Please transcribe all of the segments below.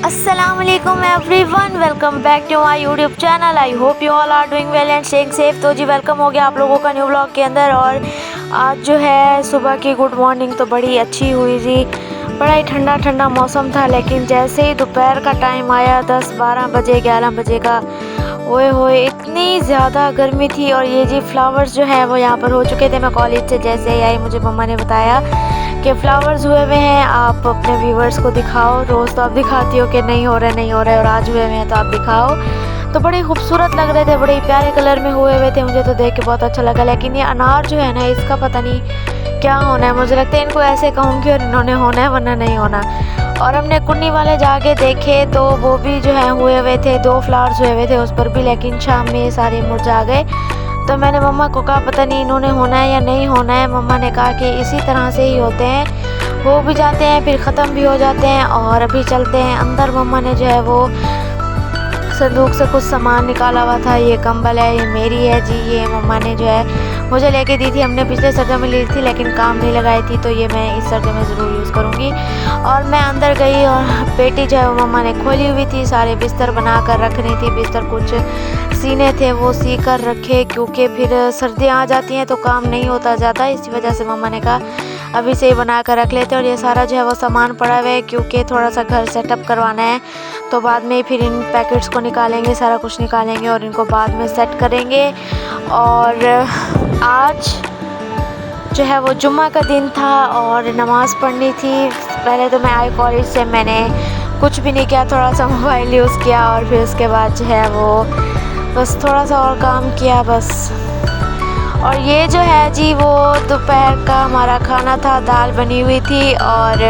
Assalamualaikum everyone, welcome back to my YouTube channel. I hope you all are doing well and staying safe. तो जी welcome हो गया आप लोगों का न्यू ब्लॉग के अंदर। और आज जो है सुबह की गुड मॉर्निंग तो बड़ी अच्छी हुई जी। बड़ा ही ठंडा ठंडा मौसम था, लेकिन जैसे ही दोपहर का टाइम आया 10-12 बजे 11 बजे का, ओए होए इतनी ज़्यादा गर्मी थी। और ये जी फ्लावर्स जो है वो यहाँ पर हो चुके थे। मैं कॉलेज से जैसे ही आई मुझे मम्मा ने बताया कि फ़्लावर्स हुए हुए हैं, आप अपने व्यूवर्स को दिखाओ। रोज़ तो आप दिखाती हो कि नहीं हो रहे और आज हुए हुए हैं तो आप दिखाओ। तो बड़े खूबसूरत लग रहे थे, बड़े प्यारे कलर में हुए हुए थे। मुझे तो देख के बहुत अच्छा लगा। लेकिन ये अनार जो है ना, इसका पता नहीं क्या होना है। मुझे लगता है इनको ऐसे कहूँगी और इन्होंने होना है वरना नहीं होना। और हमने कुन्नी वाले जाके देखे तो वो भी जो है हुए हुए थे, 2 फ्लावर्स हुए हुए थे उस पर भी, लेकिन शाम में ये सारे मुरझा गए। तो मैंने मम्मा को कहा पता नहीं इन्होंने होना है या नहीं होना है। मम्मा ने कहा कि इसी तरह से ही होते हैं, हो भी जाते हैं फिर ख़त्म भी हो जाते हैं। और अभी चलते हैं अंदर। मम्मा ने जो है वो संदूक से कुछ सामान निकाला हुआ था। ये कंबल है, ये मेरी है जी। ये मम्मा ने जो है मुझे लेके दी थी, हमने पिछले सर्दियों में ली थी लेकिन काम नहीं लगाई थी, तो ये मैं इस सर्दियों में ज़रूर यूज़ करूँगी। और मैं अंदर गई और पेटी जो है वो मम्मा ने खोली हुई थी। सारे बिस्तर बना कर रखनी थी, बिस्तर कुछ सीने थे वो सी कर रखे, क्योंकि फिर सर्दियाँ आ जाती हैं तो काम नहीं होता ज़्यादा। इसी वजह से मम्मा ने कहा अभी से ही बना कर रख लेते हैं। और ये सारा जो है वो सामान पड़ा हुआ है, क्योंकि थोड़ा सा घर सेटअप करवाना है, तो बाद में फिर इन पैकेट्स को निकालेंगे, सारा कुछ निकालेंगे और इनको बाद में सेट करेंगे। और आज जो है वो जुम्मा का दिन था और नमाज़ पढ़नी थी। पहले तो मैं आई कॉलेज से, मैंने कुछ भी नहीं किया, थोड़ा सा मोबाइल यूज़ किया और फिर उसके बाद जो है वो बस थोड़ा सा और काम किया बस। और ये जो है जी वो दोपहर का हमारा खाना था, दाल बनी हुई थी। और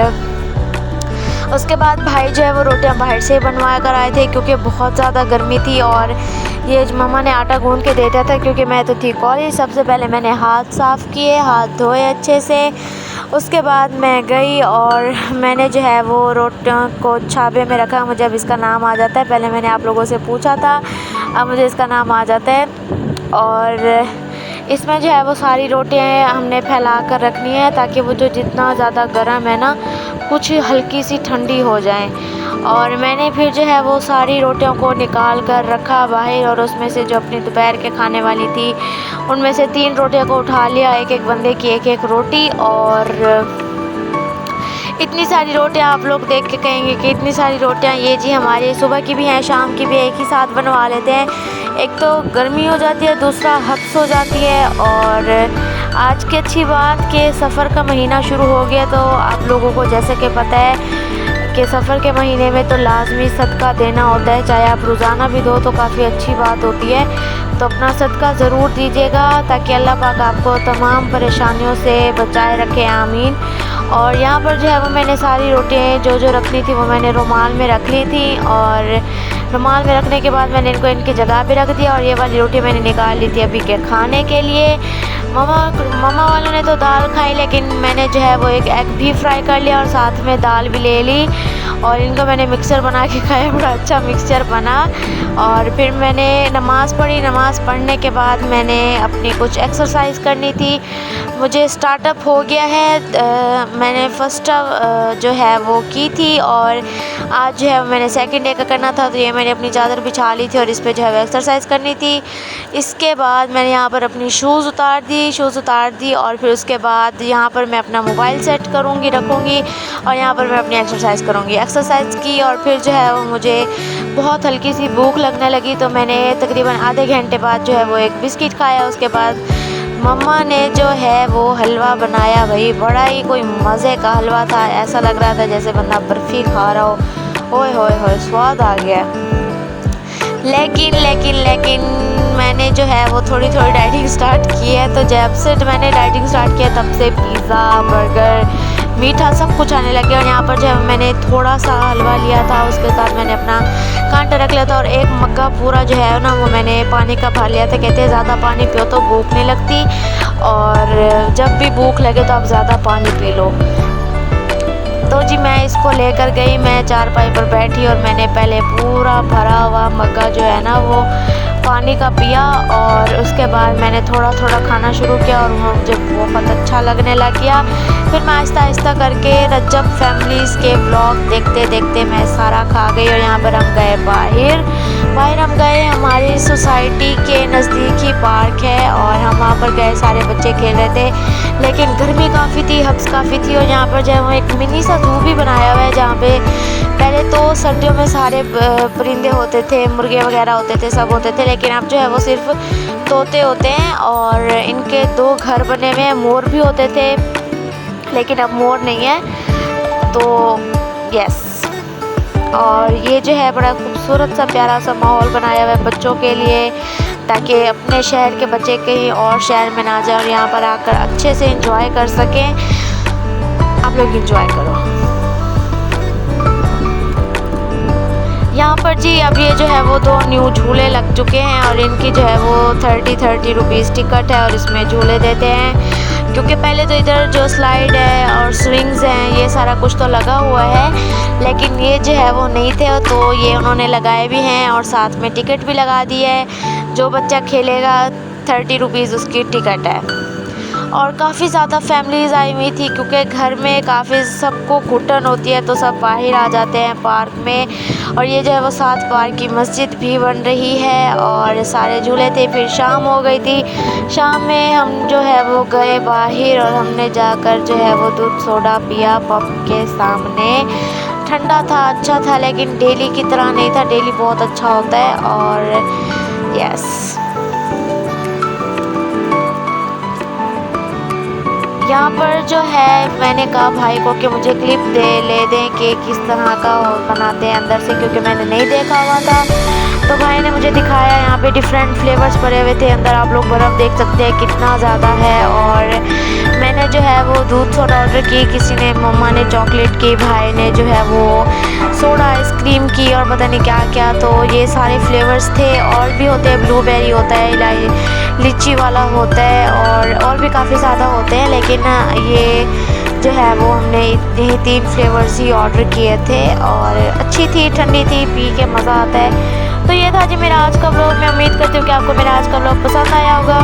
उसके बाद भाई जो है वो रोटियां बाहर से बनवा कर आए थे, क्योंकि बहुत ज़्यादा गर्मी थी। और ये मम्मा ने आटा गूंद के देता था, क्योंकि मैं तो थी कॉलेज। सबसे पहले मैंने हाथ साफ़ किए, हाथ धोए अच्छे से। उसके बाद मैं गई और मैंने जो है वो रोटियों को छाबे में रखा। मुझे अब इसका नाम आ जाता है, पहले मैंने आप लोगों से पूछा था, अब मुझे इसका नाम आ जाता है। और इसमें जो है वो सारी रोटियां हमने फैला कर रखनी है, ताकि वो जो जितना ज़्यादा गर्म है ना, कुछ हल्की सी ठंडी हो जाए। और मैंने फिर जो है वो सारी रोटियों को निकाल कर रखा बाहर। और उसमें से जो अपनी दोपहर के खाने वाली थी उनमें से 3 रोटियों को उठा लिया, एक एक बंदे की एक एक रोटी। और इतनी सारी रोटियां, आप लोग देख के कहेंगे कि इतनी सारी रोटियां। ये जी हमारी सुबह की भी हैं, शाम की भी, एक ही साथ बनवा लेते हैं। एक तो गर्मी हो जाती है, दूसरा हब्स हो जाती है। और आज की अच्छी बात कि सफ़र का महीना शुरू हो गया, तो आप लोगों को जैसे कि पता है कि सफ़र के महीने में तो लाजमी सदका देना होता है, चाहे आप रोज़ाना भी दो तो काफ़ी अच्छी बात होती है। तो अपना सदका ज़रूर दीजिएगा, ताकि अल्लाह पाक आपको तमाम परेशानियों से बचाए रखे, आमीन। और यहाँ पर जो है वो मैंने सारी रोटियाँ जो रखनी थी वो मैंने रुमाल में रख ली थी। और रुमाल में रखने के बाद मैंने इनको इनकी जगह पे रख दिया। और ये वाली रोटी मैंने निकाल ली थी अभी के खाने के लिए। मम्मा वालों ने तो दाल खाई, लेकिन मैंने जो है वो एक एग भी फ्राई कर लिया और साथ में दाल भी ले ली। और इनको मैंने मिक्सर बना के खाया, बड़ा अच्छा मिक्सचर बना। और फिर मैंने नमाज़ पढ़ी। नमाज़ पढ़ने के बाद मैंने अपनी कुछ एक्सरसाइज करनी थी। मुझे स्टार्टअप हो गया है, मैंने फ़र्स्ट जो है वो की थी। और आज जो है मैंने सेकंड डे का करना था, तो ये मैंने अपनी चादर बिछा ली थी और इस पे जो है वो एक्सरसाइज करनी थी। इसके बाद मैंने यहाँ पर अपनी शूज़ उतार दी और फिर उसके बाद यहाँ पर मैं अपना मोबाइल सेट करूँगी, रखूँगी और यहाँ पर मैं अपनी एक्सरसाइज करूँगी। एक्सरसाइज की और फिर जो है वो मुझे बहुत हल्की सी भूख लगने लगी, तो मैंने तकरीबन आधे घंटे बाद जो है वो एक बिस्किट खाया। उसके बाद मम्मा ने जो है वो हलवा बनाया, भाई बड़ा ही कोई मज़े का हलवा था। ऐसा लग रहा था जैसे बंदा बर्फ़ी खा रहा हो। ओए होए होए, स्वाद आ गया। लेकिन मैंने जो है वो थोड़ी डाइटिंग स्टार्ट की है। तो जब से मैंने डाइटिंग स्टार्ट किया तब से पिज़्ज़ा, बर्गर, मीठा सब कुछ आने लगे। और यहाँ पर जो है मैंने थोड़ा सा हलवा लिया था, उसके साथ मैंने अपना कांटा रख लिया था और एक मग्गा पूरा जो है ना वो मैंने पानी का भर लिया था। कहते हैं ज़्यादा पानी पियो तो भूख नहीं लगती, और जब भी भूख लगे तो आप ज़्यादा पानी पी लो। तो जी मैं इसको लेकर गई, मैं चारपाई पर बैठी और मैंने पहले पूरा भरा हुआ मग्गा जो है ना वो पानी का पिया और उसके बाद मैंने थोड़ा थोड़ा खाना शुरू किया और वहाँ मुझे बहुत अच्छा लगने लग गया। फिर मैं आहिस्ता आहिस्ता करके रजब फैमिलीज़ के ब्लॉग देखते देखते मैं सारा खा गई। और यहाँ पर हम गए बाहर हम गए, हमारी सोसाइटी के नज़दीक ही पार्क है और हम वहाँ पर गए। सारे बच्चे खेल रहे थे लेकिन गर्मी काफ़ी थी, हब्स काफ़ी थी। और यहाँ पर जो है वो एक मिनी सा ज़ू भी बनाया हुआ है जहाँ पे पहले तो सर्दियों में सारे परिंदे होते थे, मुर्गे वगैरह होते थे, सब होते थे, लेकिन अब जो है वो सिर्फ तोते होते हैं और इनके 2 घर बने हुए हैं। मोर भी होते थे लेकिन अब मोर नहीं है, तो यस। और ये जो है बड़ा खूबसूरत सा प्यारा सा माहौल बनाया हुआ है बच्चों के लिए, ताकि अपने शहर के बच्चे कहीं और शहर में ना जाए और यहाँ पर आकर अच्छे से एंजॉय कर सकें। आप लोग एंजॉय करो। यहाँ पर जी अब ये जो है वो 2 न्यू झूले लग चुके हैं और इनकी जो है वो 30 रुपीज़ टिकट है और इसमें झूले देते हैं। क्योंकि पहले तो इधर जो स्लाइड है और स्विंग्स हैं ये सारा कुछ तो लगा हुआ है, लेकिन ये जो है वो नहीं थे, तो ये उन्होंने लगाए भी हैं और साथ में टिकट भी लगा दी है। जो बच्चा खेलेगा 30 रुपीज़ उसकी टिकट है। और काफ़ी ज़्यादा फैमिलीज़ आई हुई थी क्योंकि घर में काफ़ी सबको घुटन होती है, तो सब बाहर आ जाते हैं पार्क में। और ये जो है वो 7 पार्क की मस्जिद भी बन रही है और सारे झूले थे। फिर शाम हो गई थी, शाम में हम जो है वो गए बाहर और हमने जाकर जो है वो दूध सोडा पिया पब के सामने। ठंडा था, अच्छा था, लेकिन डेली की तरह नहीं था। डेली बहुत अच्छा होता है। और यस, यहाँ पर जो है मैंने कहा भाई को कि मुझे क्लिप ले दें कि किस तरह का बनाते हैं अंदर से, क्योंकि मैंने नहीं देखा हुआ था। तो भाई ने मुझे दिखाया। यहाँ पे डिफरेंट फ्लेवर्स पड़े हुए थे अंदर, आप लोग बर्फ़ देख सकते हैं कितना ज़्यादा है। और मैंने जो है वो दूध सोडा ऑर्डर की, किसी ने, मम्मा ने चॉकलेट की, भाई ने जो है वो सोडा आइसक्रीम की और पता नहीं क्या क्या। तो ये सारे फ्लेवर्स थे, और भी होते हैं, ब्लूबेरी होता है, लीची वाला होता है और भी काफ़ी ज़्यादा होते हैं, लेकिन ये जो है वो हमने यही 3 फ्लेवर्स ही ऑर्डर किए थे और अच्छी थी, ठंडी थी, पी के मज़ा आता है। तो ये था जी मेरा आज का व्लॉग। मैं उम्मीद करती हूँ कि आपको मेरा आज का व्लॉग पसंद आया होगा।